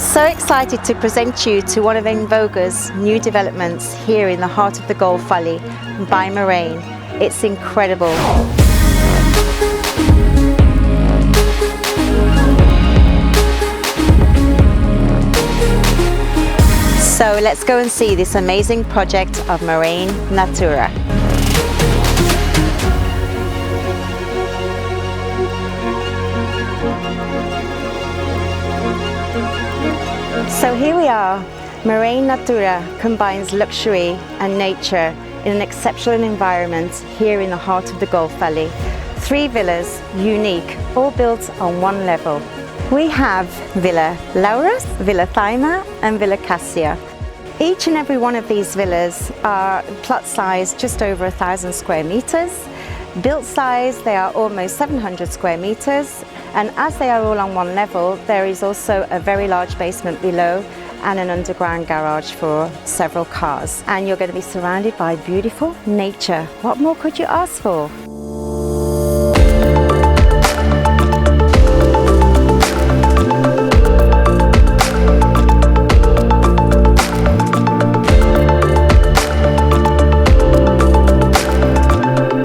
So excited to present you to one of NVOGA's new developments here in the heart of the Gulf Valley by Marein. It's incredible. So let's go and see this amazing project of Marein Natura. So here we are. Marein Natura combines luxury and nature in an exceptional environment here in the heart of the Gulf Valley. 3 villas, unique, all built on one level. We have Villa Laurus, Villa Thyma and Villa Cassia. Each and every one of these villas are plot size just over 1,000 square meters. Built size, they are almost 700 square meters. And as they are all on one level, there is also a very large basement below and an underground garage for several cars. And you're going to be surrounded by beautiful nature. What more could you ask for?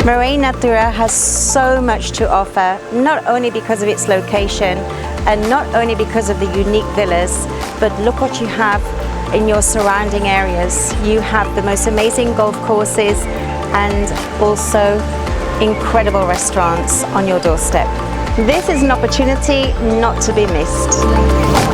Marein Natura has so much to offer, not only because of its location and not only because of the unique villas, but look what you have in your surrounding areas. You have the most amazing golf courses and also incredible restaurants on your doorstep. This is an opportunity not to be missed.